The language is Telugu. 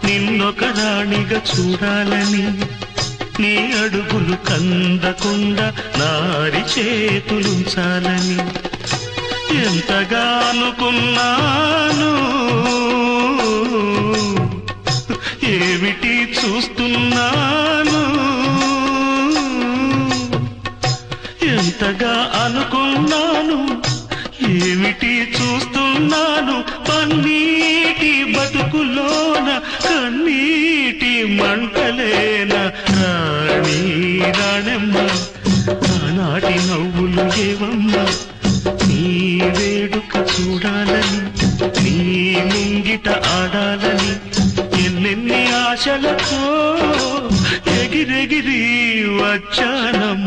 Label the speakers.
Speaker 1: నిన్నొక రాణిగా చూడాలని, నీ అడుగులు కందకుండా నారి చేతులుంచాలని ఎంతగా అనుకున్నాను. ఏమిటి చూస్తున్నాను, ఎంతగా అనుకున్నాను, ఏమిటి చూస్తున్నాను. పన్నీటి బతుకులోన కన్నీటి మంటలేన రాణి రాణమ్మ, ఆనాటి నవ్వులు ఏవమ్మా. నీ వేడుక చూడాలని, నీ ముంగిట ఆడాలని ఎన్నెన్ని ఆశలతో ఎగిరెగిరి వచ్చానమ్మ.